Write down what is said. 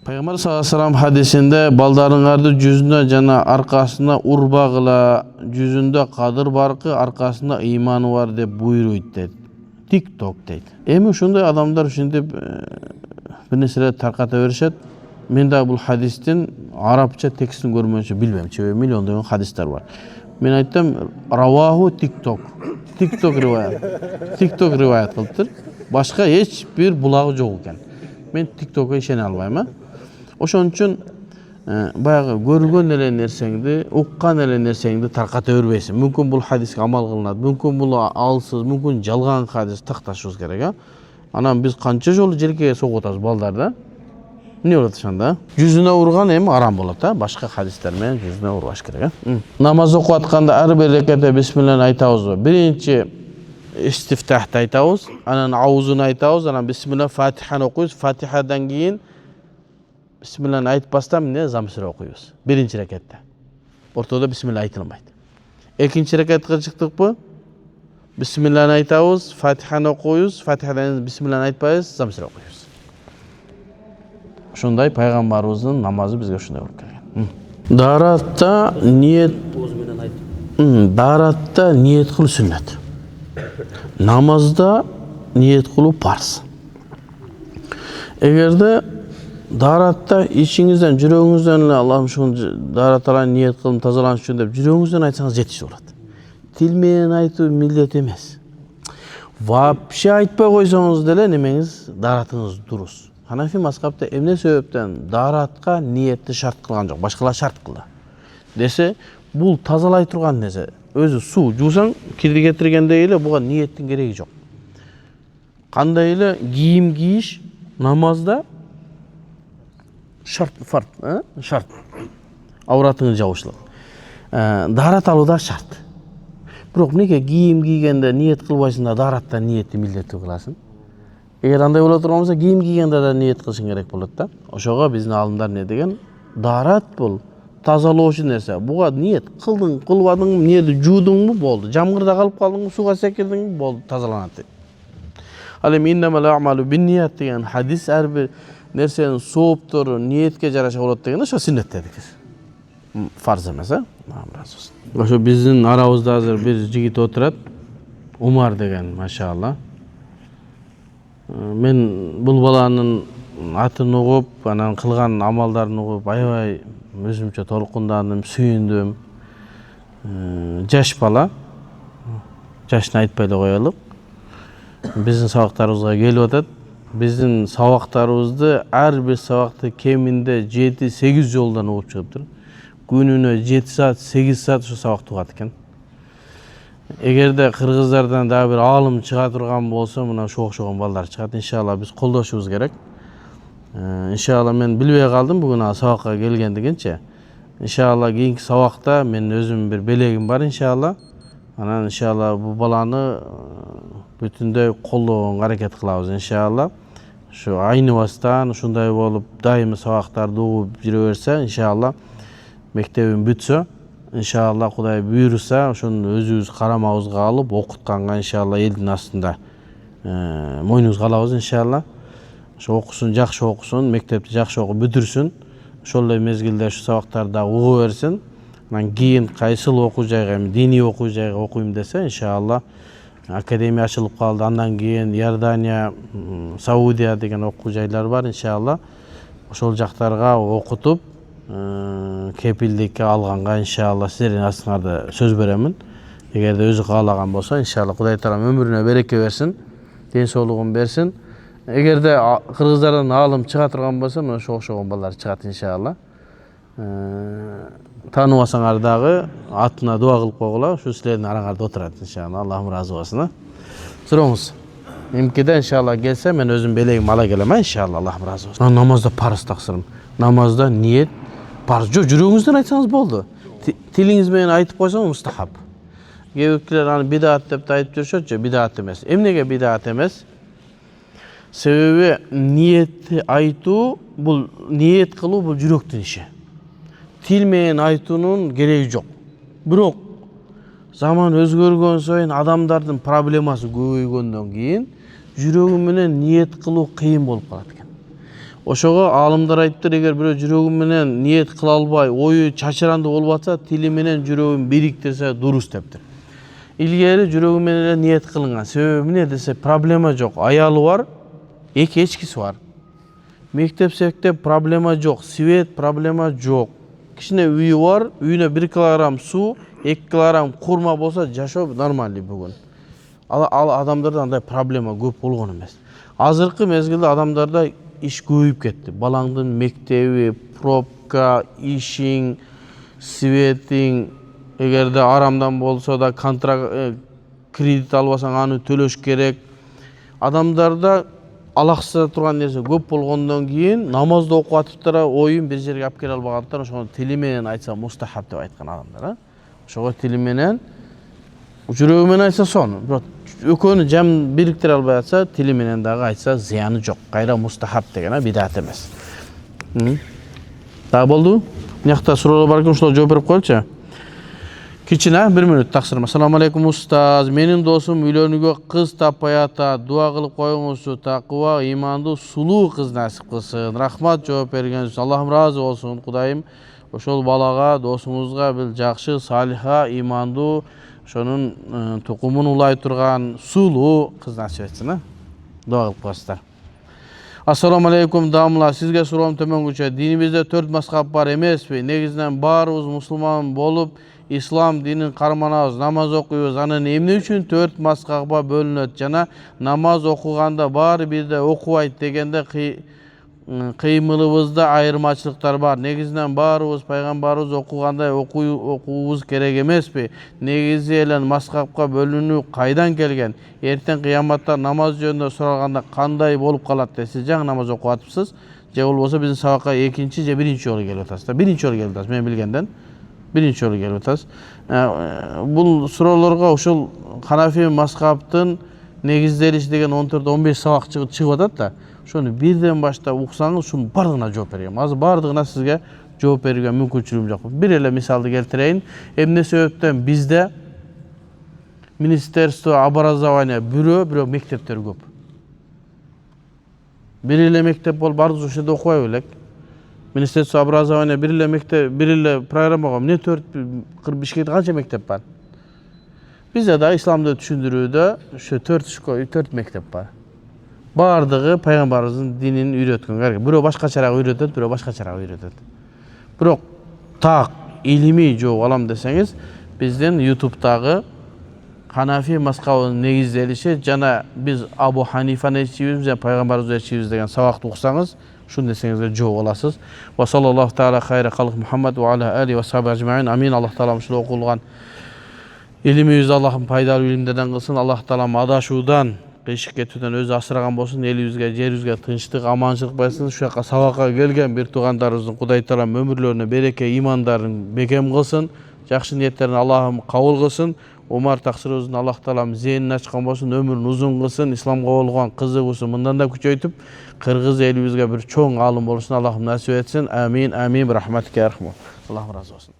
Peygamber sallallahu aleyhi ve sellem hadisinde baldarыңарды жүзүнө жана аркасына урбагыла, жүзүндө кадыр баркы, аркасында ыйманы бар деп буйруйт дейт. TikTok дейт. Эми ушундай адамдар ушинтип бир нерселерди тарката беришет. Мен да бул хадистин арабча текстин көрмөйчө билбейм. Чебе миллиондогон хадистер бар. Мен айттым, раваху TikTok. TikTok риваят кылыптыр. Башка эч бир булагы жок экен. Мен TikTokко ишене албайм. Ошон үчүн баягы көргөн эле нерсеңди, уккан эле нерсеңди тарката бербейсиң. Мүмкүн бул хадиске амал кылынат, мүмкүн бул алсыз, мүмкүн жалган хадис такташыбыз керек, Анан биз канча жолу жерге согуп атабыз балдарда. Эмне болот ошондо? Жүзүнө урган эми арам болот, Башка хадистер менен жүзүнө урбаш керек, Намаз окуп атканда ар бир рекетте бисмиллахи айтабызбы? Биринчи истифтахты айтабыз, анан аузуну айтабыз, анан бисмилlah Фатиханы окуйбуз, Фатихадан кийин бисмиллахны айтпастан эмне замсыра окуйбуз. Биринчи рекетте. Ортодо бисмилlah айтылбайт. Экинчи рекетке чыктыкпы? Бисмиллахны айтабыз, Фатиханы окуйбуз, Фатихадан бисмиллахны айтпайбыз, замсыра окуйбуз. Ушундай пайгамбарыбыздын намазы бизге ушундай болуп келген. Даратта ниет кылуу сүннет. Намазда ниет кылуу парз. Эгерде даратта ичиңизден, жүрөгүңүздөн эле Аллахым ушун дараттан ниет кылып тазаланыш үчүн деп жүрөгүңүздөн айтсаңыз жетиши болот. Тил менен айтуу милдет эмес. Вообще айтпай койсоңуз деле немеңиз, даратыңыз дурус. Ханафи мазхабта эмне себептен даратка ниетти шарт кылган жок, башкалар шарт кылды. Десе, бул тазалай турган нерсе. Өзү суу жуусаң, кирди кетиргендей эле буга ниеттин кереги жок. Кандай эле кийим кийиш намазда шарт. Ауратыңды жабышлык. Дарат алуу да шарт. Бирок эмнеге кийим кийгенде ниет кылбайсың да даратта ниетти милдеттүү кыласың? Эгер андай боло турган болсо, кийим кийгенде да ниет кылышың керек болот да. Ошого биздин алымдар не деген? Дарат бул тазалоочу нерсе. Буга ниет кылдың, кылбадың, ниетти жуудуңбу болду. Жамгырда калып калдыңбы, сууга секирдиңби болду, тазаланат дейт. Ал эми иннамал аъмалу бинният деген хадис ар бир нерсенин сооптору ниетке жараша болот деген ошо сүннет дедик. Фарз эмес, Ошо биздин арабызда азыр бир жигит отурат, Умар деген, машалла. Мен бул баланын атын угуп, анан кылган амалдарын угуп, аябай өзүмчө толкундандым, сүйүндүм. Жаш бала, жашын айтпай эле коелук. Биздин сабактарыбызга келип атат. Биздин сабактарыбызды ар бир сабакты кеминде 7-8 жолдон угуп чыгыптыр. Күнүнө 7 саат, 8 саат ошо сабакты угат экен. Эгерде кыргыздардан дагы бир аалым чыга турган болсо, мына ошо окшогон балдар чыгат. Иншалла биз колдошубуз керек. Иншалла мен билбей калдым бүгүн сабакка келгендигинчи. Иншалла кийинки сабакта мен өзүм бир белегим бар иншалла. Анан иншалла бул баланы бүтүндөй колдогонго аракет кылабыз иншалла. Ошо айныбастан ушундай болуп дайыма сабактарды угуп жүрө берсе, иншалла мектебин бүтсө, иншалла Кудай буйруса, ошону өзүбүз карамабызга алып окутканга иншалла элдин астында мойнубузга алабыз иншалла. Ошо окусун, жакшы окусун, мектепти жакшы окуп бүтүрсүн. Ошол эле мезгилде ушу сабактарды угуп берсин. Анан кийин кайсыл окуу жайга, диний окуу жайга окуйм десе, иншалла академия ачылып калды. Андан кийин Иордания, Саудия деген окуу жайлар бар иншалла. Ошол жактарга окутуп, кепилдикке алганга иншалла силердин астыңарда сөз беремин. Эгерде өзү каалаган болсо, иншалла Кудай Таалам өмүрүнө береке берсин, ден соолугун берсин. Эгерде кыргыздардан аалым чыга турган болсо, мына ошо окшогон балдар чыгат иншалла. Тааныбасаңар дагы атына дуа кылып койгула, ушу силердин араңарда отурат иншалла. Аллахым ыраазы болсун. Сурооңуз. Эмкеде иншалла келсе, мен өзүм белегим ала келем, иншалла. Аллахым ыраазы болсун. Намазда парыз таксырым. Намазда ниет парыз. Жүрөгүңүздөн айтсаңыз болду. Тилиңиз менен айтып койсоң мустахаб. Кээбекилер аны бидат деп айтып жүрүшөтчү, бидат эмес. Эмнеге бидат эмес? Себеби ниетти айтуу, бул ниет кылуу бул жүрөктүн иши. Тил менен айтуунун кереги жок. Бирок заман өзгөргөн сайын адамдардын проблемасы көбөйгөндөн кийин жүрөгү менен ниет кылуу кыйын болуп калат экен. Ошого алымдар айтыптыр, эгер бирөө жүрөгү менен ниет кыла албай, ою чачыранды болуп атса, тили менен жүрөгүн бириктирсе дурус дептир. Илгери жүрөгү менен ниет кылынган. Себеби эмне десе, проблема жок. Аялы бар, эки эчкиси бар. Мектеп проблема жок, свет проблема жок. Кичине үйү бар, үйүнө 1 килограмм суу, 2 килограмм курма болсо жашоо нормалдуу бүгүн. Ал адамдарда андай проблема көп болгон эмес. Азыркы мезгилде адамдарда иш көбөйүп кетти. Балаңдын мектеби, пробка, ишиң, светиң, эгерде арамдан болсо да кредит албасаң аны төлөш керек. Адамдарда алаксыта турган нерсе көп болгондон кийин намазды окуп атыптыр, оюн бир жерге алып келе албагандыктан ошону тили менен айтса мустахаб деп айткан адамдар. Ошого тили менен, жүрөгү менен айтса сону. Бирок экөөнү жам бириктире албай атса, тили менен дагы айтса зыяны жок. Кайра мустахаб деген бидат эмес. Дагы болду? Мынакта суроолор бар экен, ошолорго жооп берип коелучу. Кичине 1 мүнөт таксырма. Ассаламу алейкум устаз. Менин досум үйлөнүүгө кыз таппай атат. Дуа кылып коюңузчу, такыба, имандуу, сулуу кыз насип кылсын. Рахмат жооп бергениңиз. Аллахым разы болсун. Кудайым ошол балага, досуңузга бир жакшы, салиха, имандуу, ошонун тукумун улай турган сулуу кыз насип этсин. Дуа кылып коесуздар. Ассаламу алейкум дамла, сизге суроом төмөнгүчө. Динибизде 4 мазхаб бар эмеспи? Негизинен баарыбыз мусулман болуп, ислам динин карманабыз, намаз окуйбуз. Анан эмне үчүн 4 мазхабка бөлүнөт жана намаз окуганда баары бирдей окубайт дегенде кыймылыбызда айырмачылыктар бар. Негизинен баарыбыз пайгамбарыбыз окугандай окуубуз керек эмеспи? Негизи эле мазхабка бөлүнүү кайдан келген? Эртең кыяматта намаз жөнүндө суралганда кандай болуп калат десиз? Жаңы намаз окуп атыпсыз, же болбосо биздин сабакка 2-чи же 1-чи жолу келип атасыз? 1-чи жолу келип атасыз, мен билгенден. 1-чи жолу келип атасыз. Бул суроолорго ушул Ханафи мазхабтын негизделиши деген 14-15 сабак чыгып атат да. Ошону бирден баштап уксаңыз, ушунун бардыгына жооп берем. Азыр бардыгына сизге жооп берүүгө мүмкүнчүлүгүм жок. Бир эле мисалды келтирейин. Эмне себептен бизде Министерство образования бирөө мектептер көп. Бир эле мектеп болуп бардыгыбыз ошол жерде окубай белек. Министерство образования бир эле мектеп, бир эле программага эмне 4 Бишкекте канча мектеп бар? Бизде да исламды түшүндүрүүдө ошо 4 мектеп бар. Бардыгы пайгамбарыбыздын динин үйрөткөн. Бирөө башкачараак үйрөтөт, бирөө башкачараак үйрөтөт. Бирок так илимий жооп алам десеңиз, биздин YouTube'дагы Ханафи мазхабынын негизделиши жана биз Абу Ханифаны ичибиз же пайгамбарыбызды ичибиз деген сабакты уксаңыз, шуну десеңизге жооп аласыз. Ва саллаллаху таала хайра халк Мухаммад ва аля али ва сахби ажмаин. Амин. Аллах таала ушул окулган илимибизди Аллахым пайдалуу илимдерден кылсын. Аллах таалам адашуудан, кыйшык кетүүдөн өзү асыраган болсун. Элибизге, жерибизге тынчтык, аманчылык берсин. Ушул жака сабакка келген бир туугандарыбыздын Кудай таалам өмүрлөрүнө береке, имандарын бекем кылсын. Жакшы ниеттерин Аллахым кабыл кылсын. Умар таксырыбыздын Аллах таалам зээнин ачкан болсун, өмүрүн узун кылсын. Исламга болгон кызыгуусун мындан да күчөйтүп, кыргыз элибизге бир чоң аалым болушун Аллахым насип этсин. Амин, амин, рахматке архму. Аллах разы болсун.